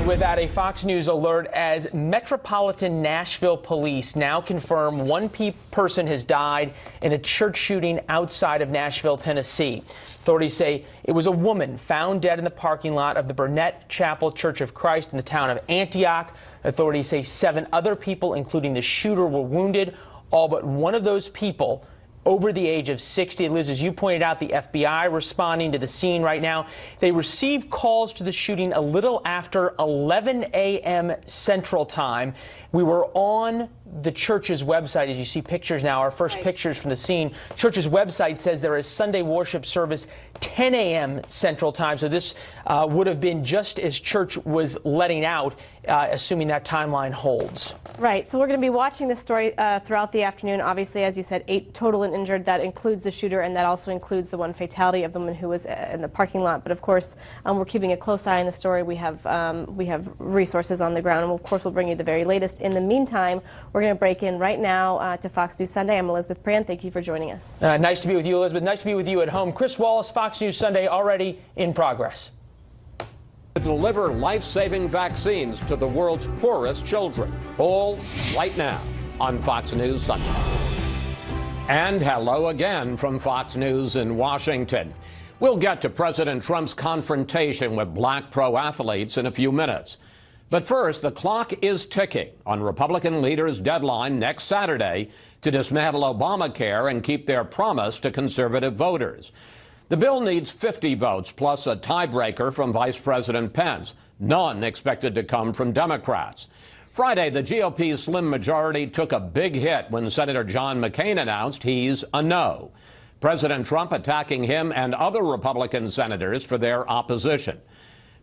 And with that, a Fox News alert as Metropolitan Nashville police now confirm one person has died in a church shooting outside of Nashville, Tennessee. Authorities say it was a woman found dead in the parking lot of the Burnett Chapel Church of Christ in the town of Antioch. Authorities say 7 other people, including the shooter, were wounded. All but one of those people over the age of 60. Liz, as you pointed out, the FBI responding to the scene right now. They received calls to the shooting a little after 11 a.m. Central Time. We were on the church's website, as you see pictures now, our first pictures from the scene. Church's website says there is Sunday worship service 10 a.m. Central Time. So this would have been just as church was letting out, assuming that timeline holds. Right. So we're going to be watching this story throughout the afternoon. Obviously, as you said, 8 total and injured. That includes the shooter, and that also includes the one fatality of the woman who was in the parking lot. But of course, we're keeping a close eye on the story. We have resources on the ground, and of course, we'll bring you the very latest. In the meantime, we're going to break in right now to Fox News Sunday. I'm Elizabeth Brand. Thank you for joining us. Nice to be with you, Elizabeth. Nice to be with you at home. Chris Wallace, Fox News Sunday, already in progress. To deliver life-saving vaccines to the world's poorest children, all right now on Fox News Sunday. And hello again from Fox News in Washington. We'll get to President Trump's confrontation with black pro athletes in a few minutes. But first, the clock is ticking on Republican leaders' deadline next Saturday to dismantle Obamacare and keep their promise to conservative voters. The bill needs 50 votes plus a tiebreaker from Vice President Pence, none expected to come from Democrats. Friday, the GOP's slim majority took a big hit when Senator John McCain announced he's a no. President Trump attacking him and other Republican senators for their opposition.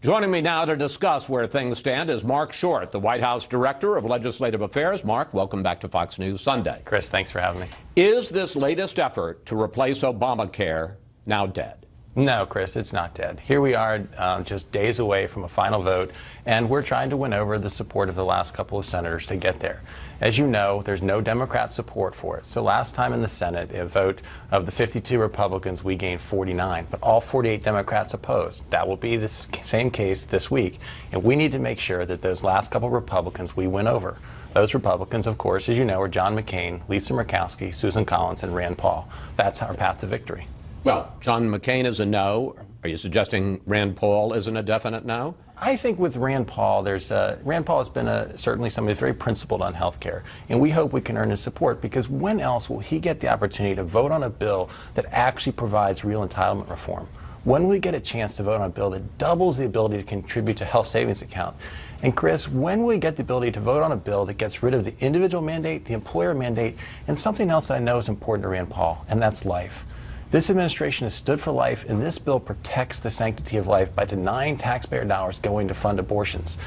Joining me now to discuss where things stand is Mark Short, the White House Director of Legislative Affairs. Mark, welcome back to Fox News Sunday. Chris, thanks for having me. Is this latest effort to replace Obamacare now dead? No, Chris, it's not dead. Here we are just days away from a final vote, and we're trying to win over the support of the last couple of senators to get there. As you know, there's no Democrat support for it. So last time in the Senate, a vote of the 52 Republicans, we gained 49, but all 48 Democrats opposed. That will be the same case this week, and we need to make sure that those last couple of Republicans we win over. Those Republicans, of course, as you know, are John McCain, Lisa Murkowski, Susan Collins, and Rand Paul. That's our path to victory. Well, John McCain is a no. Are you suggesting Rand Paul isn't a definite no? I think with Rand Paul, Rand Paul has been certainly somebody very principled on health care, and we hope we can earn his support, because when else will he get the opportunity to vote on a bill that actually provides real entitlement reform? When will we get a chance to vote on a bill that doubles the ability to contribute to health savings account? And Chris, when will we get the ability to vote on a bill that gets rid of the individual mandate, the employer mandate, and something else that I know is important to Rand Paul, and that's life? This administration has stood for life, and this bill protects the sanctity of life by denying taxpayer dollars going to fund abortions.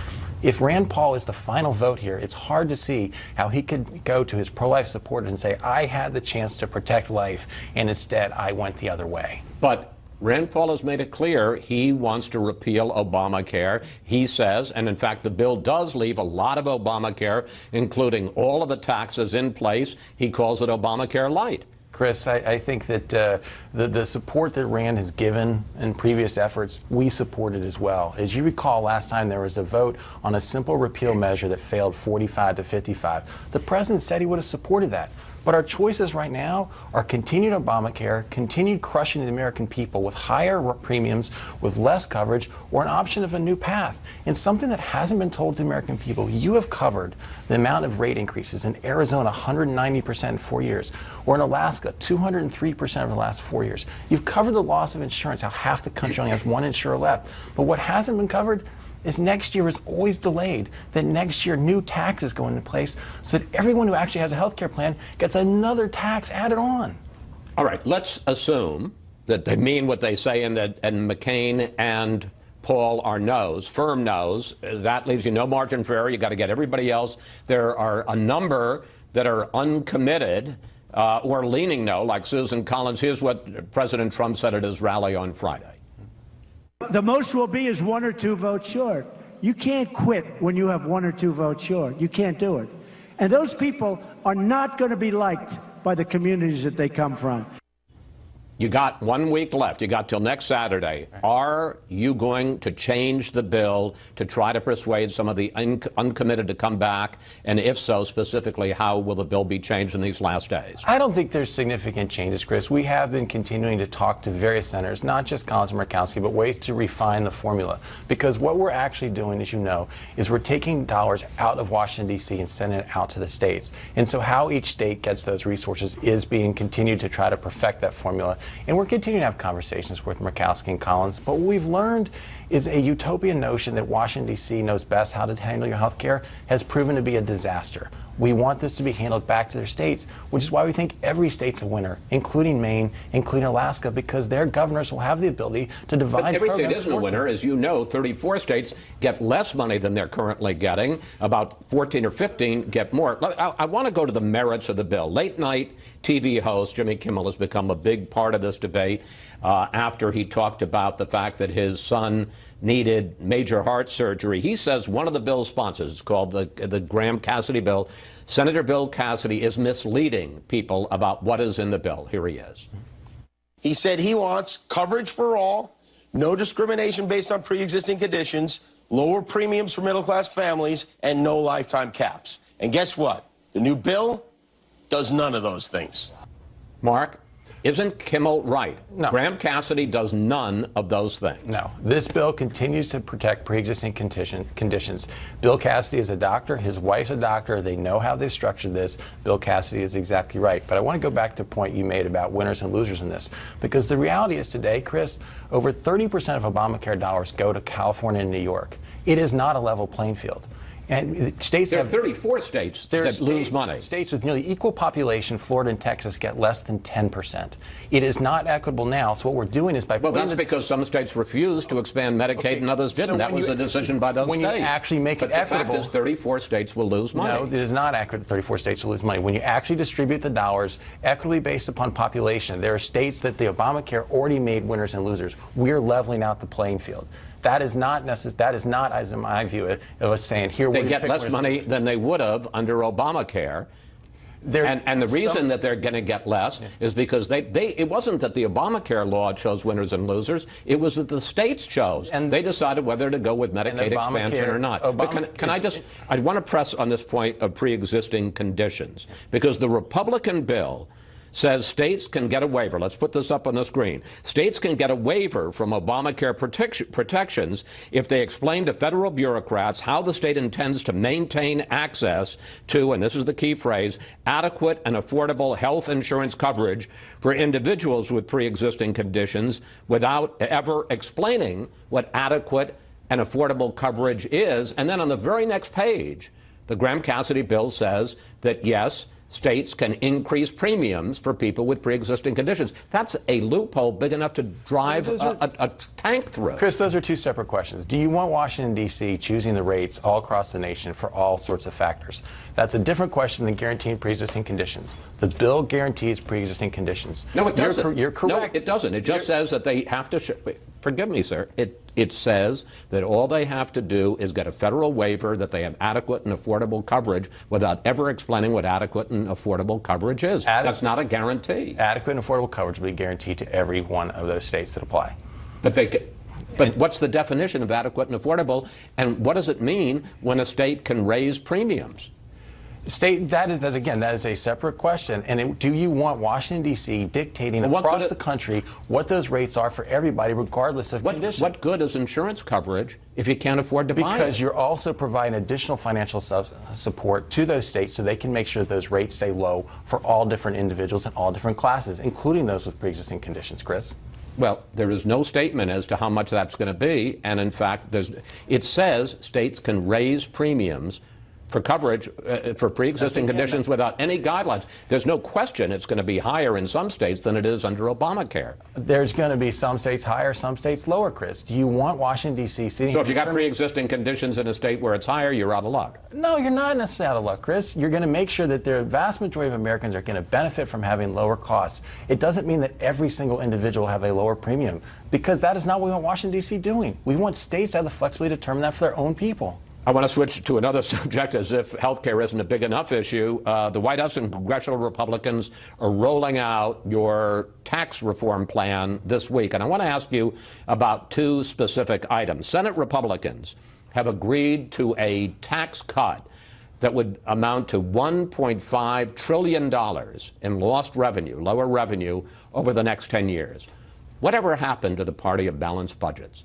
If Rand Paul is the final vote here, it's hard to see how he could go to his pro-life supporters and say, I had the chance to protect life, and instead I went the other way. But Rand Paul has made it clear he wants to repeal Obamacare. He says, and in fact the bill does leave a lot of Obamacare, including all of the taxes in place. He calls it Obamacare light. Chris, I think that the support that Rand has given in previous efforts, we supported as well. As you recall, last time there was a vote on a simple repeal measure that failed 45 to 55. The president said he would have supported that. But our choices right now are continued Obamacare, continued crushing the American people with higher premiums, with less coverage, or an option of a new path. And something that hasn't been told to the American people, you have covered the amount of rate increases in Arizona, 190% in 4 years, or in Alaska, 203% over the last 4 years. You've covered the loss of insurance, how half the country only has one insurer left. But what hasn't been covered is next year is always delayed, that next year new taxes go into place so that everyone who actually has a health care plan gets another tax added on. All right, let's assume that they mean what they say and that McCain and Paul are no's, firm no's. That leaves you no margin for error. You got to get everybody else. There are a number that are uncommitted or leaning no, like Susan Collins. Here's what President Trump said at his rally on Friday. The most will be is 1 or 2 votes short. You can't quit when you have 1 or 2 votes short. You can't do it. And those people are not going to be liked by the communities that they come from. You got 1 week left. You got till next Saturday. Are you going to change the bill to try to persuade some of the uncommitted to come back? And if so, specifically, how will the bill be changed in these last days? I don't think there's significant changes, Chris. We have been continuing to talk to various senators, not just Collins and Murkowski, but ways to refine the formula. Because what we're actually doing, as you know, is we're taking dollars out of Washington, D.C. and sending it out to the states. And so how each state gets those resources is being continued to try to perfect that formula. And we're continuing to have conversations with Murkowski and Collins. But what we've learned is a utopian notion that Washington, D.C. knows best how to handle your health care has proven to be a disaster. We want this to be handled back to their states, which is why we think every state's a winner, including Maine, including Alaska, because their governors will have the ability to divide but every programs. State isn't a winner. As you know, 34 states get less money than they're currently getting. About 14 or 15 get more. I want to go to the merits of the bill. Late night TV host Jimmy Kimmel has become a big part of this debate after he talked about the fact that his son needed major heart surgery. He says one of the bill's sponsors, it's called the Graham-Cassidy bill, Senator Bill Cassidy is misleading people about what is in the bill. Here he is. He said he wants coverage for all, no discrimination based on pre-existing conditions, lower premiums for middle-class families, and no lifetime caps. And guess what? The new bill does none of those things. Mark, isn't Kimmel right? No. Graham-Cassidy does none of those things. No. This bill continues to protect pre-existing conditions. Bill Cassidy is a doctor. His wife's a doctor. They know how they structured this. Bill Cassidy is exactly right. But I want to go back to the point you made about winners and losers in this. Because the reality is today, Chris, over 30% of Obamacare dollars go to California and New York. It is not a level playing field. And states there have are 34 states that lose money. States with nearly equal population, Florida and Texas, get less than 10%. It is not equitable now. So what we're doing is by well, that's because some states refused to expand Medicaid and others didn't. So that was a decision by those when states. When you actually make it equitable, the fact is 34 states will lose money. No, it is not accurate that 34 states will lose money. When you actually distribute the dollars equitably based upon population, there are states that the Obamacare already made winners and losers. We're leveling out the playing field. That is not necessary. That is not, as in my view, it was saying here they get less money than they would have under Obamacare. And the reason that they're going to get less is because it wasn't that the Obamacare law chose winners and losers. It was that the states chose. And they decided whether to go with Medicaid expansion or not. But I want to press on this point of pre-existing conditions, because the Republican bill says states can get a waiver. Let's put this up on the screen. States can get a waiver from Obamacare protections if they explain to federal bureaucrats how the state intends to maintain access to, and this is the key phrase, adequate and affordable health insurance coverage for individuals with pre-existing conditions without ever explaining what adequate and affordable coverage is. And then on the very next page, the Graham-Cassidy bill says that, yes, states can increase premiums for people with pre-existing conditions. That's a loophole big enough to drive a tank through. Chris, those are two separate questions. Do you want Washington, D.C. choosing the rates all across the nation for all sorts of factors? That's a different question than guaranteeing pre-existing conditions. The bill guarantees pre-existing conditions. No, it doesn't. You're correct. No, it doesn't. It just says that they have to forgive me, sir. It says that all they have to do is get a federal waiver that they have adequate and affordable coverage without ever explaining what adequate and affordable coverage is. That's not a guarantee. Adequate and affordable coverage will be guaranteed to every one of those states that apply. But what's the definition of adequate and affordable, and what does it mean when a state can raise premiums? That is a separate question. And do you want Washington, D.C. dictating across the country what those rates are for everybody, regardless of conditions? What good is insurance coverage if you can't afford to buy it? Because you're also providing additional financial support to those states so they can make sure that those rates stay low for all different individuals and all different classes, including those with pre-existing conditions. Chris? Well, there is no statement as to how much that's going to be. And in fact, it says states can raise premiums for coverage for pre-existing conditions without any guidelines. There's no question it's going to be higher in some states than it is under Obamacare. There's going to be some states higher, some states lower, Chris. Do you want Washington, D.C. sitting So if you got pre-existing conditions in a state where it's higher, you're out of luck? No, you're not necessarily out of luck, Chris. You're going to make sure that the vast majority of Americans are going to benefit from having lower costs. It doesn't mean that every single individual will have a lower premium, because that is not what we want Washington, D.C. doing. We want states to have the flexibility to determine that for their own people. I want to switch to another subject, as if health care isn't a big enough issue. The White House and congressional Republicans are rolling out your tax reform plan this week. And I want to ask you about two specific items. Senate Republicans have agreed to a tax cut that would amount to $1.5 trillion in lost revenue, lower revenue, over the next 10 years. Whatever happened to the Party of Balanced Budgets?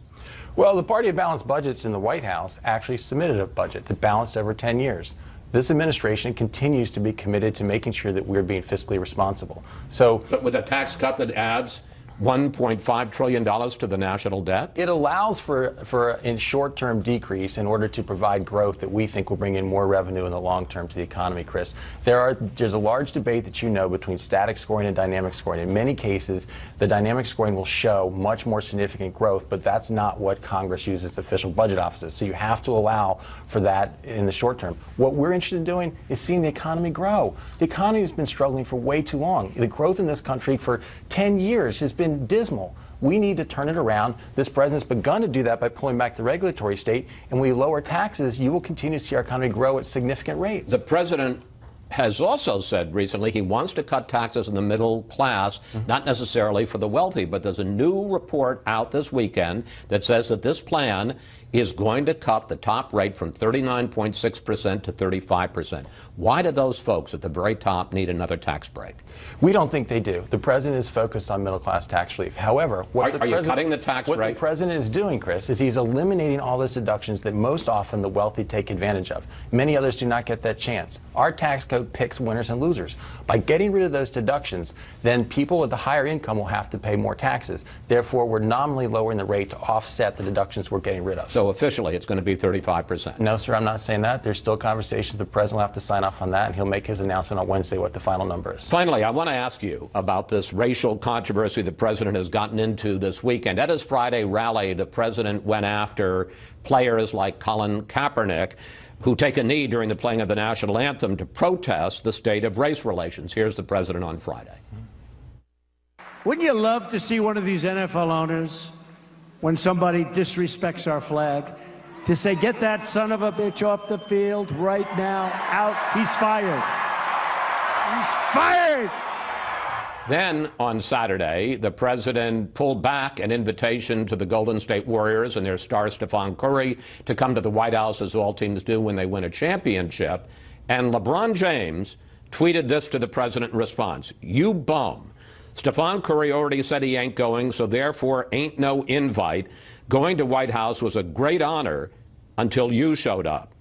Well, the Party of Balanced Budgets in the White House actually submitted a budget that balanced over 10 years. This administration continues to be committed to making sure that we're being fiscally responsible. But with a tax cut that adds $1.5 trillion to the national debt? It allows for a short-term decrease in order to provide growth that we think will bring in more revenue in the long term to the economy, Chris. There's a large debate that you know between static scoring and dynamic scoring. In many cases, the dynamic scoring will show much more significant growth, but that's not what Congress uses official budget offices. So you have to allow for that in the short term. What we're interested in doing is seeing the economy grow. The economy has been struggling for way too long. The growth in this country for 10 years has been dismal. We need to turn it around. This president's begun to do that by pulling back the regulatory state, and when we lower taxes, you will continue to see our economy grow at significant rates. The president has also said recently he wants to cut taxes in the middle class, not necessarily for the wealthy, but there's a new report out this weekend that says that this plan is going to cut the top rate from 39.6% to 35%. Why do those folks at the very top need another tax break? We don't think they do. The president is focused on middle-class tax relief. However, are you cutting the tax rate? What the president is doing, Chris, is he's eliminating all those deductions that most often the wealthy take advantage of. Many others do not get that chance. Our tax code picks winners and losers. By getting rid of those deductions, then people with the higher income will have to pay more taxes. Therefore, we're nominally lowering the rate to offset the deductions we're getting rid of. So officially, it's going to be 35%. No, sir, I'm not saying that. There's still conversations. The president will have to sign off on that, and he'll make his announcement on Wednesday what the final number is. Finally, I want to ask you about this racial controversy the president has gotten into this weekend. At his Friday rally, the president went after players like Colin Kaepernick, who take a knee during the playing of the national anthem to protest the state of race relations. Here's the president on Friday. Wouldn't you love to see one of these NFL owners, when somebody disrespects our flag, to say, get that son of a bitch off the field right now, out, he's fired. He's fired! Then, on Saturday, the president pulled back an invitation to the Golden State Warriors and their star Stephen Curry to come to the White House, as all teams do when they win a championship. And LeBron James tweeted this to the president in response: "You bum. Stephen Curry already said he ain't going, so therefore ain't no invite. Going to White House was a great honor until you showed up."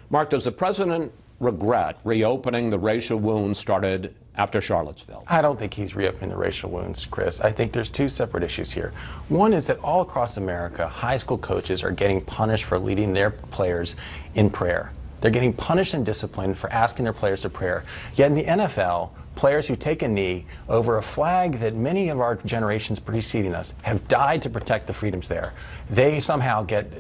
Mark, does the president regret reopening the racial wounds started after Charlottesville? I don't think he's reopening the racial wounds, Chris. I think there's two separate issues here. One is that all across America, high school coaches are getting punished for leading their players in prayer. They're getting punished and disciplined for asking their players to pray. Yet in the NFL, players who take a knee over a flag that many of our generations preceding us have died to protect the freedoms there, they somehow get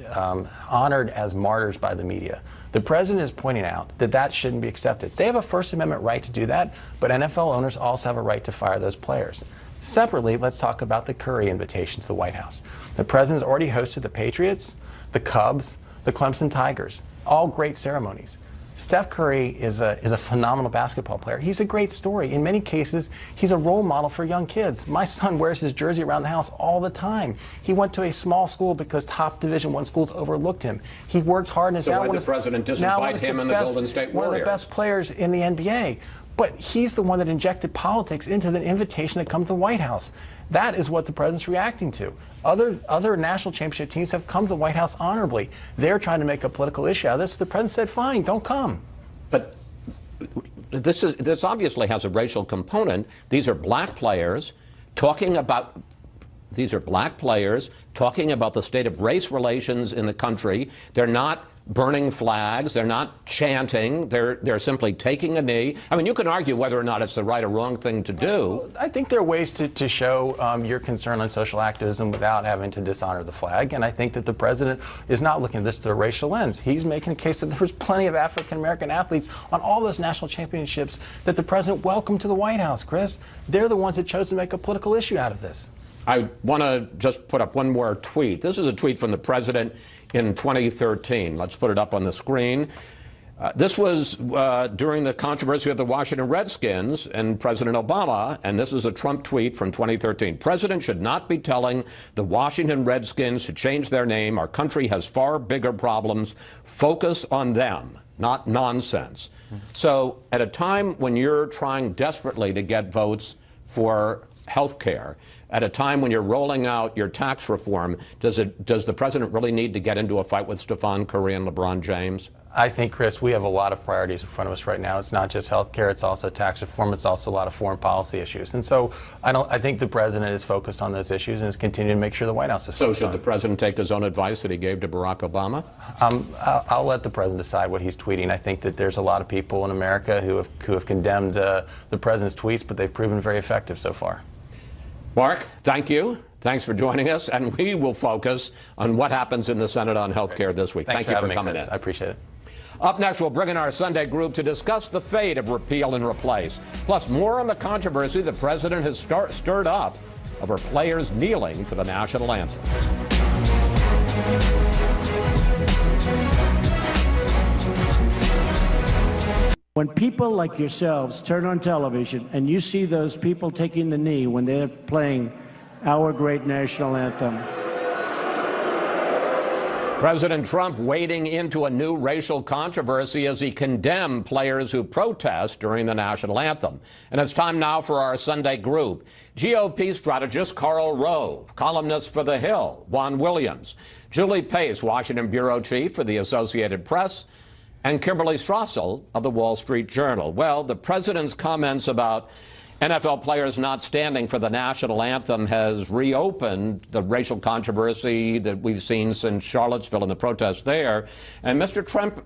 honored as martyrs by the media. The president is pointing out that that shouldn't be accepted. They have a First Amendment right to do that, but NFL owners also have a right to fire those players. Separately, let's talk about the Curry invitation to the White House. The president's already hosted the Patriots, the Cubs, the Clemson Tigers, all great ceremonies. Steph Curry is a phenomenal basketball player. He's a great story. In many cases, he's a role model for young kids. My son wears his jersey around the house all the time. He went to a small school because top Division I schools overlooked him. He worked hard and is now why did the president disinvite him and the Golden State Warriors? One of the best players in the NBA. But he's the one that injected politics into the invitation to come to the White House. That is what the president's reacting to. Other national championship teams have come to the White House honorably. They're trying to make a political issue out of this. The president said, fine, don't come. But this obviously has a racial component. These are black players talking about the state of race relations in the country. They're not burning flags. They're not chanting. They're simply taking a knee. I mean, you can argue whether or not it's the right or wrong thing to do. I think there are ways to show your concern on social activism without having to dishonor the flag. And I think that the president is not looking at this through a racial lens. He's making a case that there was plenty of African-American athletes on all those national championships that the president welcomed to the White House, Chris. They're the ones that chose to make a political issue out of this. I want to just put up one more tweet. This is a tweet from the president in 2013. Let's put it up on the screen. This was during the controversy of the Washington Redskins and President Obama, and this is a Trump tweet from 2013. President should not be telling the Washington Redskins to change their name. Our country has far bigger problems. Focus on them, not nonsense. So at a time when you're trying desperately to get votes for health care, at a time when you're rolling out your tax reform, does the president really need to get into a fight with Stephen Curry and LeBron James? I think, Chris, we have a lot of priorities in front of us right now. It's not just health care, it's also tax reform, it's also a lot of foreign policy issues. And so I think the president is focused on those issues and is continuing to make sure the White House is focused on. So should the president take his own advice that he gave to Barack Obama? I'll let the president decide what he's tweeting. I think that there's a lot of people in America who have condemned the president's tweets, but they've proven very effective so far. Mark, thank you. Thanks for joining us, and we will focus on what happens in the Senate on health care this week. Thank you for coming in. I appreciate it. Up next, we'll bring in our Sunday group to discuss the fate of repeal and replace. Plus, more on the controversy the president has stirred up over players kneeling for the national anthem. When people like yourselves turn on television and you see those people taking the knee when they're playing our great national anthem. President Trump wading into a new racial controversy as he condemned players who protest during the national anthem. And it's time now for our Sunday group. GOP strategist Karl Rove, columnist for The Hill, Juan Williams, Julie Pace, Washington bureau chief for the Associated Press, and Kimberly Strassel of the Wall Street Journal. Well, the president's comments about NFL players not standing for the national anthem has reopened the racial controversy that we've seen since Charlottesville and the protests there. And Mr.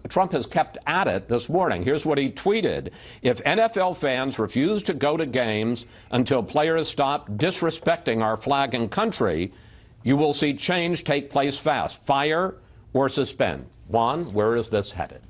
Trump has kept at it this morning. Here's what he tweeted. If NFL fans refuse to go to games until players stop disrespecting our flag and country, you will see change take place fast. Fire or suspend. Juan, where is this headed?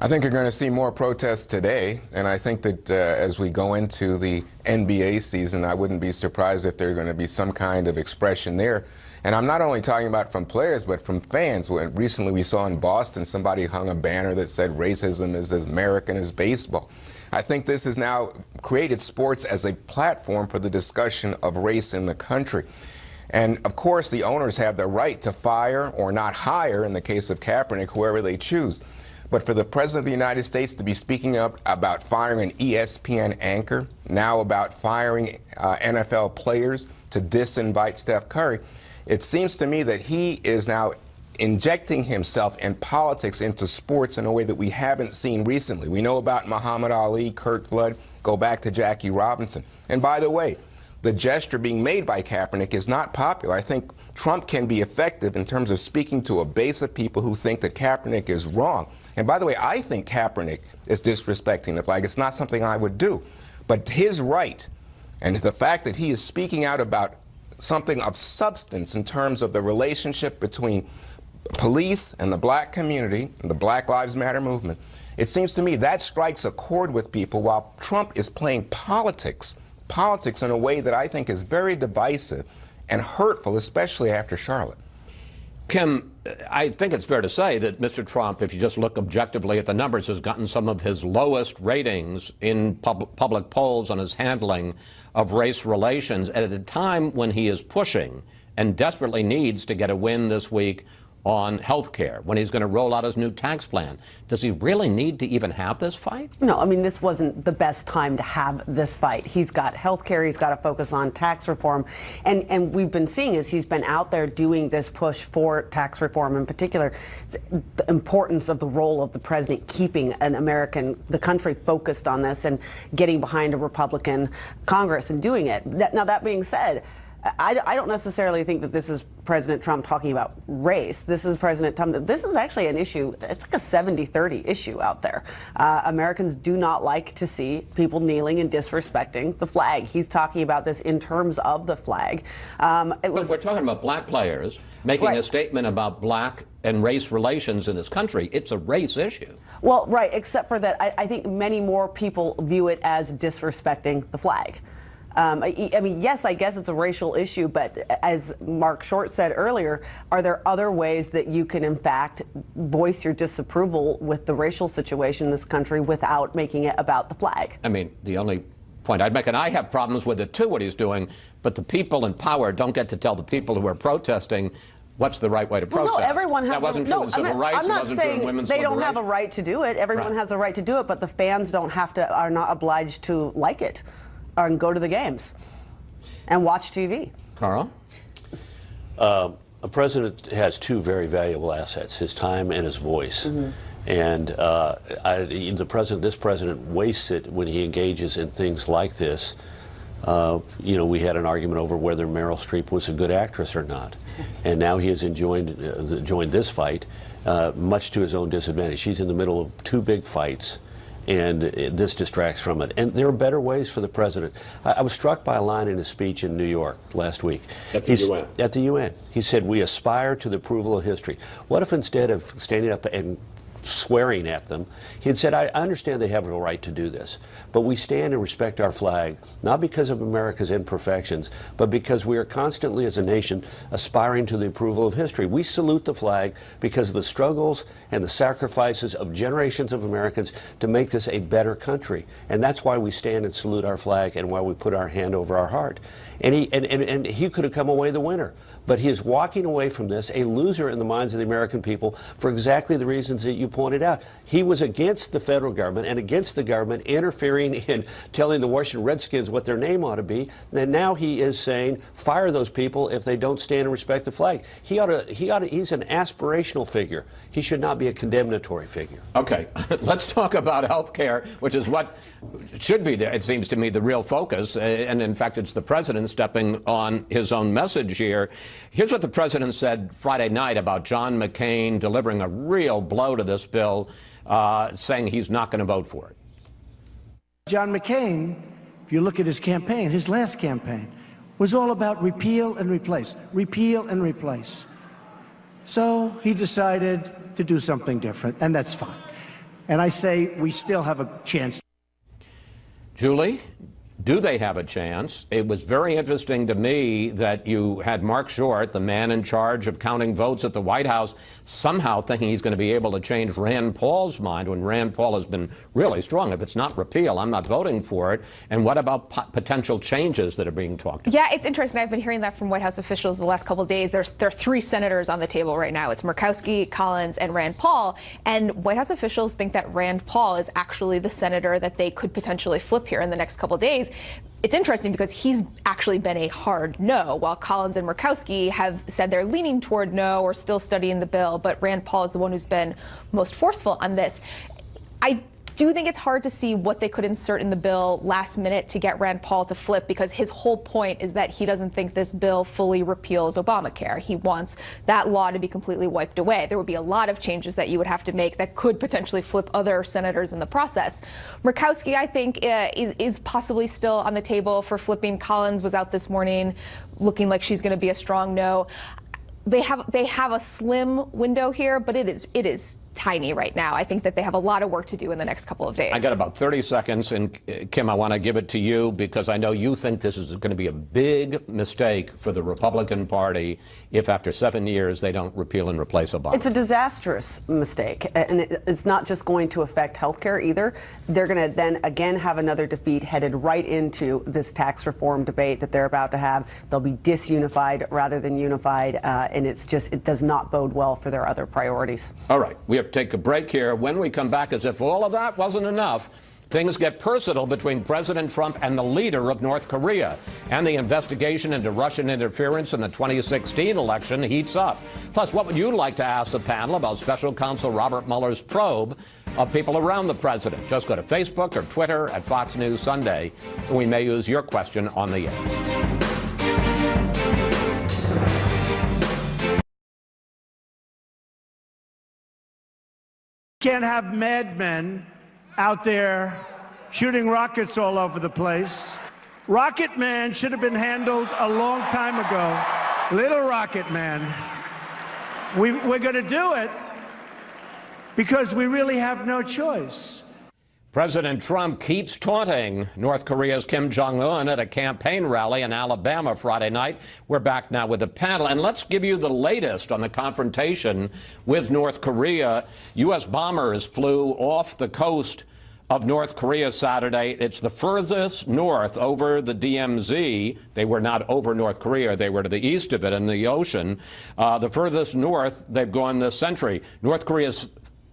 I think you're going to see more protests today, and I think that as we go into the NBA season, I wouldn't be surprised if there's going to be some kind of expression there. And I'm not only talking about from players, but from fans. Recently we saw in Boston somebody hung a banner that said racism is as American as baseball. I think this has now created sports as a platform for the discussion of race in the country. And of course, the owners have the right to fire or not hire, in the case of Kaepernick, whoever they choose. But for the President of the United States to be speaking up about firing an ESPN anchor, now about firing NFL players to disinvite Steph Curry, it seems to me that he is now injecting himself and politics into sports in a way that we haven't seen recently. We know about Muhammad Ali, Curt Flood, go back to Jackie Robinson. And by the way, the gesture being made by Kaepernick is not popular. I think Trump can be effective in terms of speaking to a base of people who think that Kaepernick is wrong. And by the way, I think Kaepernick is disrespecting the flag. It's not something I would do. But his right, and the fact that he is speaking out about something of substance in terms of the relationship between police and the black community and the Black Lives Matter movement, it seems to me that strikes a chord with people while Trump is playing politics in a way that I think is very divisive and hurtful, especially after Charlotte. Kim, I think it's fair to say that Mr. Trump, if you just look objectively at the numbers, has gotten some of his lowest ratings in public polls on his handling of race relations at a time when he is pushing and desperately needs to get a win this week on health care, when he's going to roll out his new tax plan. Does he really need to even have this fight? No, I mean, this wasn't the best time to have this fight. He's got health care, he's got to focus on tax reform. And we've been seeing as he's been out there doing this push for tax reform in particular, the importance of the role of the president keeping the country focused on this and getting behind a Republican Congress and doing it. Now, that being said, I don't necessarily think that this is President Trump talking about race. This is President Trump. This is actually an issue. It's like a 70-30 issue out there. Americans do not like to see people kneeling and disrespecting the flag. He's talking about this in terms of the flag. But we're talking about black players making a statement about black and race relations in this country. It's a race issue. Well, right, except for that I think many more people view it as disrespecting the flag. I mean, yes, I guess it's a racial issue, but as Mark Short said earlier, are there other ways that you can, in fact, voice your disapproval with the racial situation in this country without making it about the flag? I mean, the only point I'd make, and I have problems with it too, what he's doing, but the people in power don't get to tell the people who are protesting what's the right way to protest. Well, no, everyone has. That wasn't true in civil rights. I'm not it wasn't true in women's saying they liberation. don't have a right to do it. Everyone has a right to do it, but the fans are not obliged to like it, or go to the games, and watch TV. Carl? A president has two very valuable assets: his time and his voice. Mm-hmm. And this president wastes it when he engages in things like this. You know, we had an argument over whether Meryl Streep was a good actress or not, and now he has joined this fight, much to his own disadvantage. She's in the middle of two big fights, and this distracts from it. And there are better ways for the president. I was struck by a line in his speech in New York last week. At the UN. At the UN. He said, "We aspire to the approval of history." What if instead of standing up and swearing at them, he had said, I understand they have a right to do this, but we stand and respect our flag, not because of America's imperfections, but because we are constantly as a nation aspiring to the approval of history. We salute the flag because of the struggles and the sacrifices of generations of Americans to make this a better country. And that's why we stand and salute our flag and why we put our hand over our heart. And he could have come away the winner. But he is walking away from this, a loser in the minds of the American people, for exactly the reasons that you pointed out. He was against the federal government and against the government interfering in telling the Washington Redskins what their name ought to be. And now he is saying, fire those people if they don't stand and respect the flag. He's an aspirational figure. He should not be a condemnatory figure. Okay, let's talk about health care, which is what should be, it seems to me, the real focus. And in fact, it's the president stepping on his own message here. Here's what the president said Friday night about John McCain delivering a real blow to this bill, saying he's not going to vote for it. John McCain, if you look at his campaign, his last campaign, was all about repeal and replace, repeal and replace. So he decided to do something different, and that's fine. And I say we still have a chance. Julie, do they have a chance? It was very interesting to me that you had Mark Short, the man in charge of counting votes at the White House, somehow thinking he's going to be able to change Rand Paul's mind when Rand Paul has been really strong. If it's not repeal, I'm not voting for it. And what about potential changes that are being talked about? Yeah, it's interesting. I've been hearing that from White House officials the last couple of days. There are three senators on the table right now. It's Murkowski, Collins, and Rand Paul. And White House officials think that Rand Paul is actually the senator that they could potentially flip here in the next couple of days. It's interesting because he's actually been a hard no, while Collins and Murkowski have said they're leaning toward no or still studying the bill, but Rand Paul is the one who's been most forceful on this. I do think it's hard to see what they could insert in the bill last minute to get Rand Paul to flip, because his whole point is that he doesn't think this bill fully repeals Obamacare. He wants that law to be completely wiped away. There would be a lot of changes that you would have to make that could potentially flip other senators in the process. Murkowski, I think, is possibly still on the table for flipping. Collins was out this morning looking like she's going to be a strong no. They have a slim window here, but it is tiny right now. I think that they have a lot of work to do in the next couple of days. I got about 30 seconds, and Kim, I want to give it to you because I know you think this is going to be a big mistake for the Republican Party if after 7 years they don't repeal and replace Obama. It's a disastrous mistake, and it's not just going to affect health care either. They're going to then again have another defeat headed right into this tax reform debate that they're about to have. They'll be disunified rather than unified, and it does not bode well for their other priorities. All right, we have to take a break here. When we come back, as if all of that wasn't enough, things get personal between President Trump and the leader of North Korea, and the investigation into Russian interference in the 2016 election heats up. Plus, what would you like to ask the panel about Special Counsel Robert Mueller's probe of people around the president? Just go to Facebook or Twitter at Fox News Sunday, and we may use your question on the air. Can't have madmen out there shooting rockets all over the place. Rocket Man should have been handled a long time ago. Little Rocket Man. We're going to do it because we really have no choice. President Trump keeps taunting North Korea's Kim Jong-un at a campaign rally in Alabama Friday night. We're back now with the panel, and let's give you the latest on the confrontation with North Korea. U.S. bombers flew off the coast of North Korea Saturday. It's the furthest north over the DMZ. They were not over North Korea. They were to the east of it in the ocean. The furthest north they've gone this century. North Korea's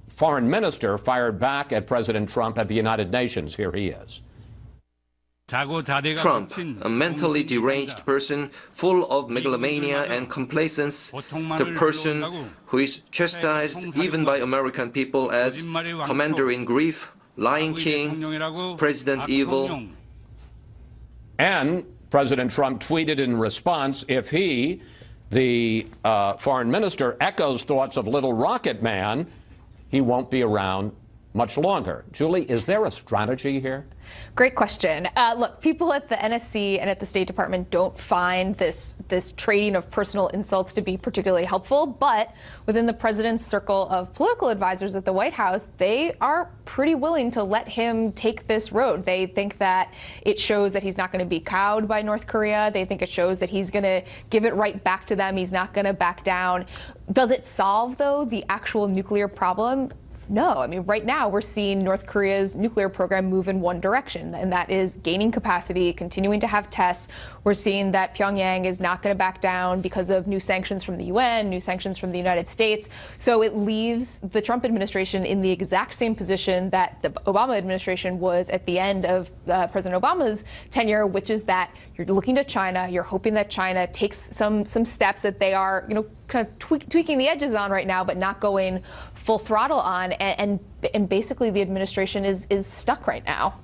foreign minister fired back at President Trump at the United Nations. Here he is. Trump, a mentally deranged person full of megalomania and complacence, the person who is chastised even by American people as Commander in Grief, Lion King, President Evil. And President Trump tweeted in response, if he, the foreign minister, echoes thoughts of Little Rocket Man, he won't be around much longer. Julie, is there a strategy here? Great question. Look, people at the NSC and at the State Department don't find this trading of personal insults to be particularly helpful, but within the president's circle of political advisors at the White House, they are pretty willing to let him take this road. They think that it shows that he's not going to be cowed by North Korea. They think it shows that he's going to give it right back to them. He's not going to back down. Does it solve, though, the actual nuclear problem? No. I mean, right now we're seeing North Korea's nuclear program move in one direction, and that is gaining capacity, continuing to have tests. We're seeing that Pyongyang is not going to back down because of new sanctions from the UN, new sanctions from the United States. So it leaves the Trump administration in the exact same position that the Obama administration was at the end of President Obama's tenure, which is that you're looking to China, you're hoping that China takes some steps that they are, kind of tweaking the edges on right now, but not going full throttle on, and basically the administration is stuck right now.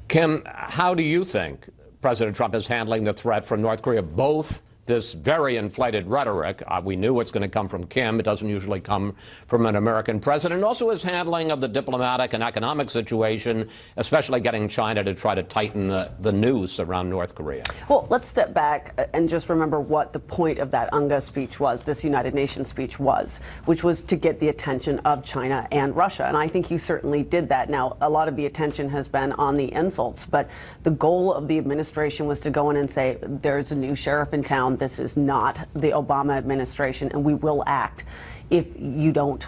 Kim, how do you think President Trump is handling the threat from North Korea? Both this very inflated rhetoric, we knew it's going to come from Kim, it doesn't usually come from an American president, and also his handling of the diplomatic and economic situation, especially getting China to try to tighten the noose around North Korea. Well, let's step back and just remember what the point of that UNGA speech was, this United Nations speech was, which was to get the attention of China and Russia. And I think you certainly did that. Now, a lot of the attention has been on the insults, but the goal of the administration was to go in and say, there's a new sheriff in town. This is not the Obama administration, and we will act. If you don't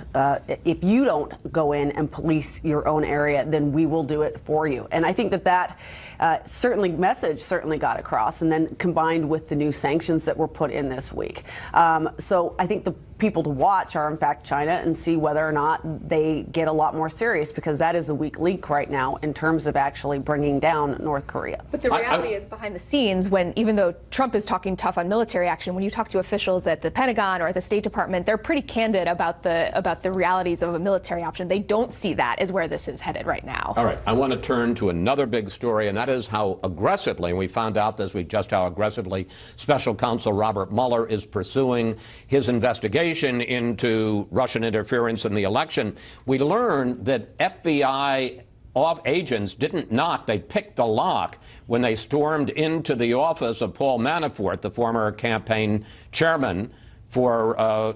go in and police your own area, then we will do it for you. And I think that message certainly got across, and then combined with the new sanctions that were put in this week. So I think the people to watch are in fact China, and see whether or not they get a lot more serious, because that is a weak link right now in terms of actually bringing down North Korea. But the reality is, behind the scenes, even though Trump is talking tough on military action, when you talk to officials at the Pentagon or at the State Department, they're pretty candid about the realities of a military option. They don't see that as where this is headed right now. All right, I want to turn to another big story, and that is how aggressively, and we found out this week just how aggressively Special Counsel Robert Mueller is pursuing his investigation into Russian interference in the election. We learned that FBI agents didn't knock, they picked the lock when they stormed into the office of Paul Manafort, the former campaign chairman for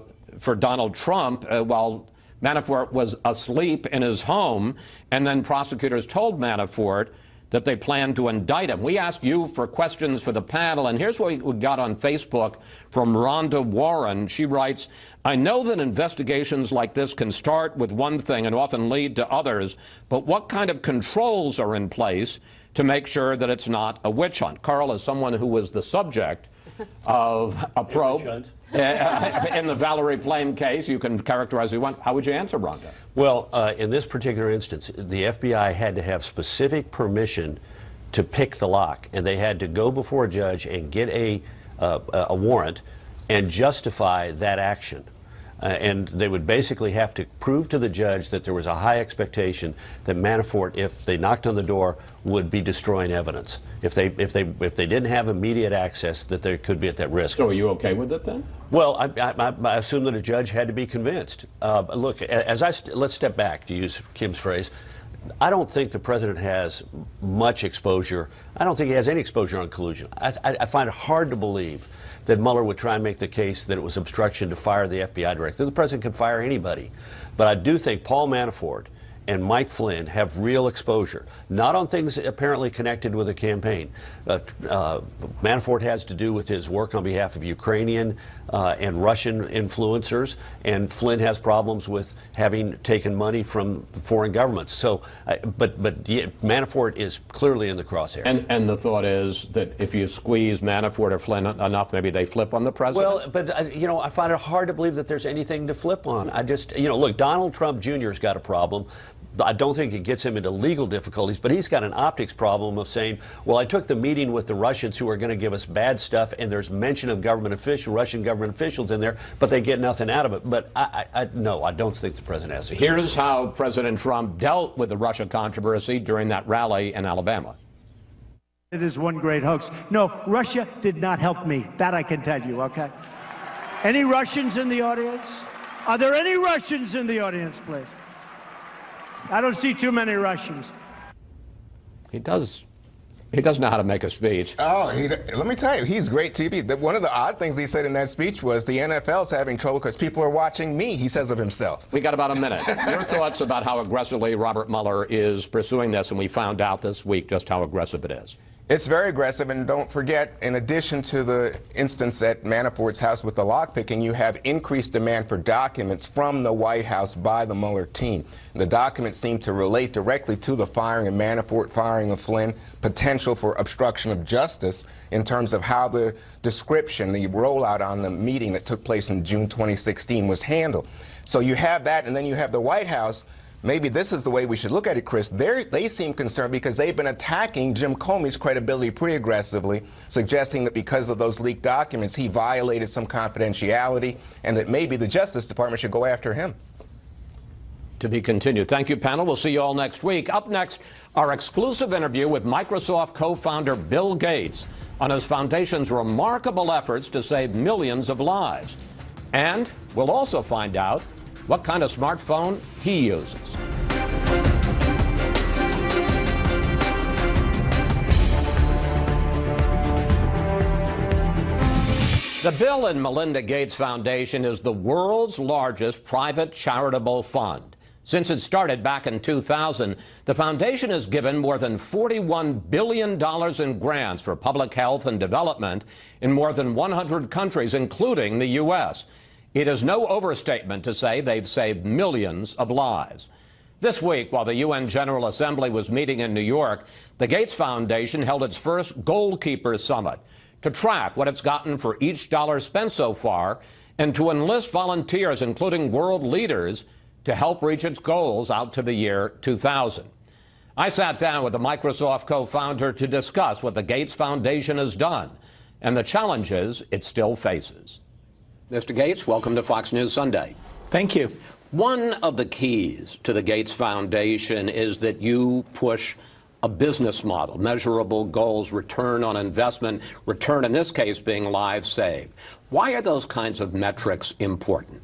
Donald Trump, while Manafort was asleep in his home, and then prosecutors told Manafort that they planned to indict him. We asked you for questions for the panel, and here's what we got on Facebook from Rhonda Warren. She writes, I know that investigations like this can start with one thing and often lead to others, but what kind of controls are in place to make sure that it's not a witch hunt? Carl, as someone who was the subject of a probe in the Valerie Plame case, you can characterize who want. How would you answer, Rhonda? Well, in this particular instance, the FBI had to have specific permission to pick the lock, and they had to go before a judge and get a warrant and justify that action. And they would basically have to prove to the judge that there was a high expectation that Manafort, if they knocked on the door, would be destroying evidence. If they didn't have immediate access, that they could be at that risk. So are you okay with it then? Well, I assume that a judge had to be convinced. Look, let's step back, to use Kim's phrase. I don't think the president has much exposure. I don't think he has any exposure on collusion. I find it hard to believe that Mueller would try and make the case that it was obstruction to fire the FBI director. The president can fire anybody. But I do think Paul Manafort and Mike Flynn have real exposure, not on things apparently connected with the campaign. Manafort has to do with his work on behalf of Ukrainian and Russian influencers, and Flynn has problems with having taken money from foreign governments. So, but yeah, Manafort is clearly in the crosshairs. And the thought is that if you squeeze Manafort or Flynn enough, maybe they flip on the president? Well, but, you know, I find it hard to believe that there's anything to flip on. I just, you know, look, Donald Trump Jr.'s got a problem. I don't think it gets him into legal difficulties, but he's got an optics problem of saying, well, I took the meeting with the Russians who are going to give us bad stuff, and there's mention of Russian government officials in there, but they get nothing out of it. But no, I don't think the president has to. Here's how President Trump dealt with the Russia controversy during that rally in Alabama. It is one great hoax. No, Russia did not help me. That I can tell you, okay? Any Russians in the audience? Are there any Russians in the audience, please? I don't see too many Russians. He does know how to make a speech. Oh, let me tell you, he's great TV. One of the odd things he said in that speech was the NFL's having trouble because people are watching me, he says of himself. We got about a minute. Your thoughts about how aggressively Robert Mueller is pursuing this, and we found out this week just how aggressive it is. It's very aggressive, and don't forget, in addition to the instance at Manafort's house with the lockpicking, you have increased demand for documents from the White House by the Mueller team. The documents seem to relate directly to the firing of Manafort, firing of Flynn, potential for obstruction of justice in terms of how the description, the rollout on the meeting that took place in June 2016 was handled. So you have that, and then you have the White House. Maybe this is the way we should look at it, Chris. They seem concerned because they've been attacking Jim Comey's credibility pretty aggressively, suggesting that because of those leaked documents, he violated some confidentiality and that maybe the Justice Department should go after him. To be continued. Thank you, panel. We'll see you all next week. Up next, our exclusive interview with Microsoft co-founder Bill Gates on his foundation's remarkable efforts to save millions of lives. And we'll also find out what kind of smartphone he uses. The Bill and Melinda Gates Foundation is the world's largest private charitable fund. Since it started back in 2000, the foundation has given more than $41 billion in grants for public health and development in more than 100 countries, including the U.S. It is no overstatement to say they've saved millions of lives. This week, while the UN General Assembly was meeting in New York, the Gates Foundation held its first Goalkeepers Summit to track what it's gotten for each dollar spent so far and to enlist volunteers, including world leaders, to help reach its goals out to the year 2000. I sat down with the Microsoft co-founder to discuss what the Gates Foundation has done and the challenges it still faces. Mr. Gates, welcome to Fox News Sunday. Thank you. One of the keys to the Gates Foundation is that you push a business model, measurable goals, return on investment, return in this case being lives saved. Why are those kinds of metrics important?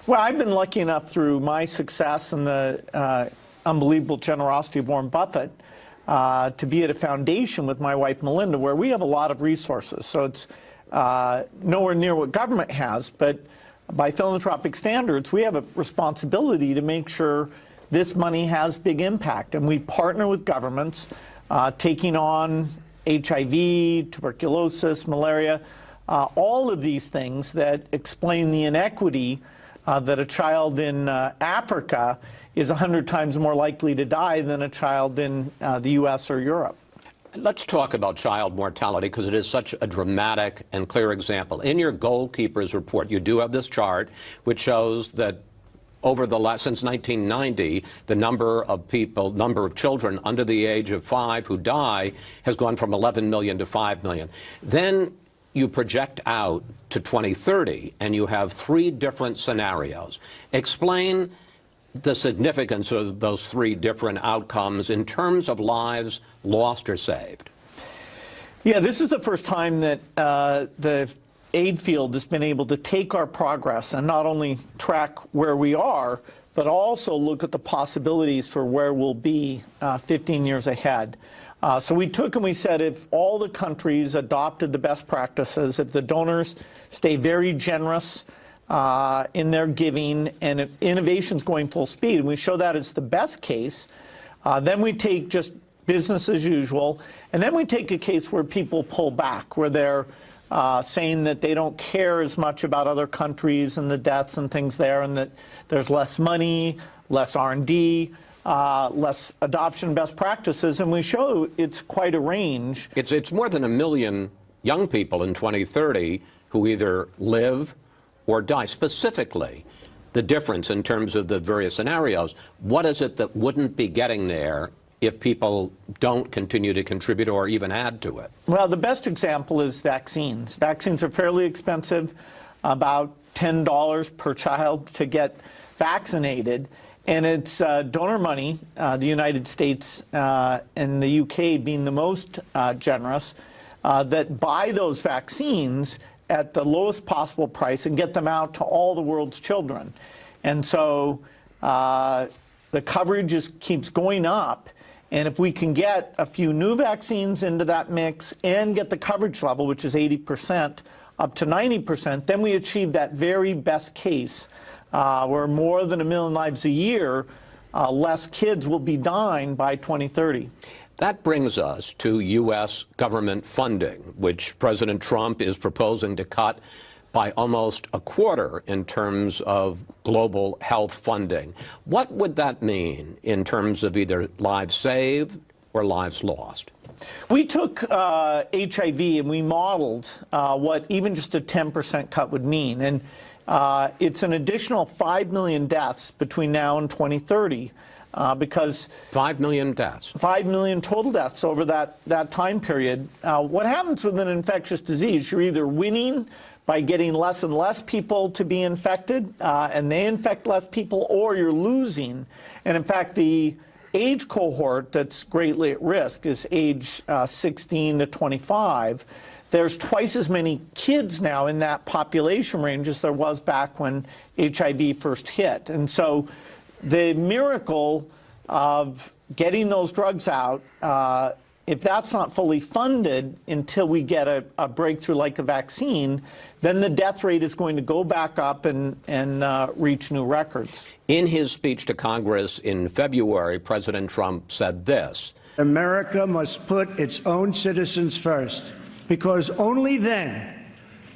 Well, I've been lucky enough through my success and the unbelievable generosity of Warren Buffett to be at a foundation with my wife Melinda where we have a lot of resources. So it's nowhere near what government has, but by philanthropic standards, we have a responsibility to make sure this money has big impact. And we partner with governments taking on HIV, tuberculosis, malaria, all of these things that explain the inequity that a child in Africa is 100 times more likely to die than a child in the U.S. or Europe. Let's talk about child mortality because it is such a dramatic and clear example. In your Goalkeepers report, you do have this chart which shows that over the since 1990, the number of children under the age of 5 who die has gone from 11 million to 5 million. Then you project out to 2030 and you have 3 different scenarios. Explain the significance of those 3 different outcomes in terms of lives lost or saved. Yeah, this is the first time that the aid field has been able to take our progress and not only track where we are, but also look at the possibilities for where we'll be 15 years ahead. So we took and we said if all the countries adopted the best practices, if the donors stay very generous, in their giving, and innovation's going full speed. And we show that as the best case. Then we take just business as usual, and then we take a case where people pull back, where they're saying that they don't care as much about other countries and the debts and things there, and that there's less money, less R&D, less adoption best practices, and we show it's quite a range. It's more than 1 million young people in 2030 who either live or die. Specifically, the difference in terms of the various scenarios, what is it that wouldn't be getting there if people don't continue to contribute or even add to it? Well, the best example is vaccines. Vaccines are fairly expensive, about $10 per child to get vaccinated. And it's donor money, the United States and the UK being the most generous, that buy those vaccines at the lowest possible price and get them out to all the world's children. And so the coverage just keeps going up. And if we can get a few new vaccines into that mix and get the coverage level, which is 80%, up to 90%, then we achieve that very best case where more than 1 million lives a year, less kids will be dying by 2030. That brings us to U.S. government funding, which President Trump is proposing to cut by almost a quarter in terms of global health funding. What would that mean in terms of either lives saved or lives lost? We took HIV and we modeled what even just a 10% cut would mean. And it's an additional 5 million deaths between now and 2030. Because 5 million deaths. 5 million total deaths over that time period. What happens with an infectious disease? You're either winning by getting less and less people to be infected, and they infect less people, or you're losing. And in fact, the age cohort that's greatly at risk is age 16 to 25. There's twice as many kids now in that population range as there was back when HIV first hit. And so the miracle of getting those drugs out, if that's not fully funded until we get a breakthrough like a vaccine, then the death rate is going to go back up and reach new records. In his speech to Congress in February, President Trump said this: America must put its own citizens first, because only then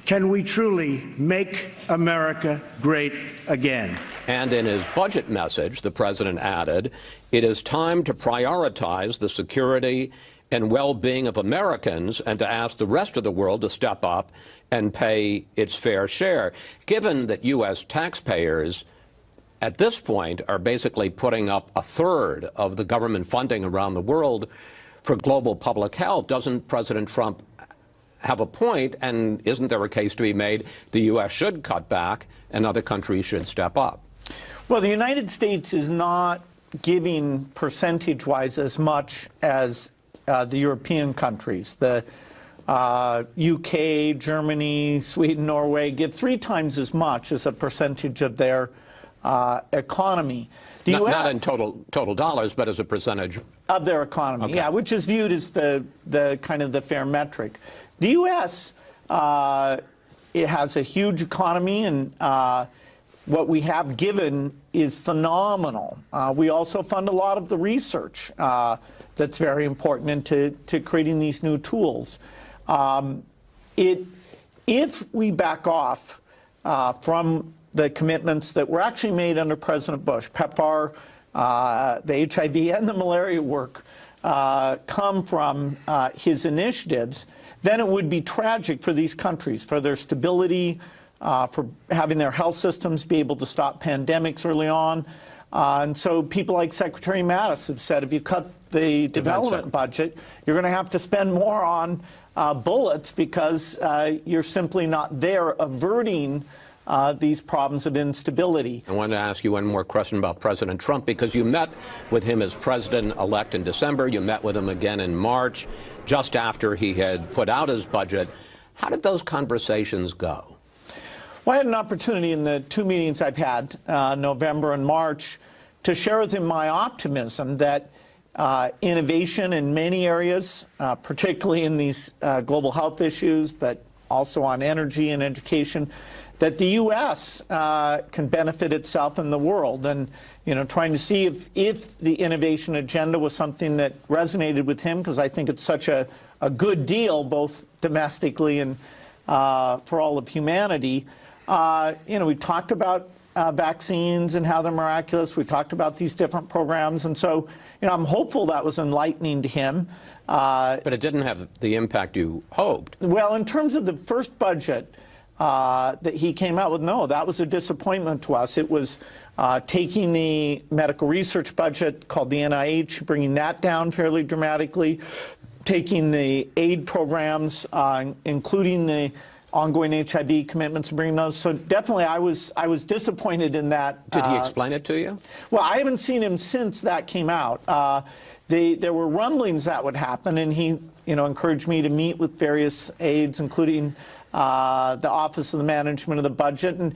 can we truly make America great again. And in his budget message, the president added, it is time to prioritize the security and well-being of Americans and to ask the rest of the world to step up and pay its fair share. Given that U.S. taxpayers at this point are basically putting up a third of the government funding around the world for global public health, doesn't President Trump have a point, and isn't there a case to be made the U.S. should cut back and other countries should step up? Well, the United States is not giving percentage-wise as much as the European countries. The UK, Germany, Sweden, Norway give 3 times as much as a percentage of their economy. The US, not in total dollars, but as a percentage of their economy, okay. Yeah, which is viewed as the kind of the fair metric. The U.S. It has a huge economy, and what we have given is phenomenal. We also fund a lot of the research that's very important into creating these new tools. If we back off from the commitments that were actually made under President Bush, PEPFAR, the HIV and the malaria work come from his initiatives, then it would be tragic for these countries, for their stability, for having their health systems be able to stop pandemics early on. And so people like Secretary Mattis have said, if you cut the development budget, you're going to have to spend more on bullets because you're simply not there averting these problems of instability. I wanted to ask you one more question about President Trump, because you met with him as president-elect in December. You met with him again in March, just after he had put out his budget. How did those conversations go? Well, I had an opportunity in the 2 meetings I've had, November and March, to share with him my optimism that innovation in many areas, particularly in these global health issues, but also on energy and education, that the U.S. Can benefit itself in the world, and trying to see if the innovation agenda was something that resonated with him, because I think it's such a good deal, both domestically and for all of humanity. We talked about vaccines and how they're miraculous. We talked about these different programs, and so I'm hopeful that was enlightening to him. But it didn't have the impact you hoped. Well, in terms of the first budget that he came out with, no, that was a disappointment to us. It was taking the medical research budget called the NIH, bringing that down fairly dramatically, taking the aid programs, including the ongoing HIV commitments, bringing those. So definitely I was disappointed in that. Did he explain it to you? Well, I haven't seen him since that came out. There were rumblings that would happen, and he encouraged me to meet with various aides, including the Office of the Management of the Budget. And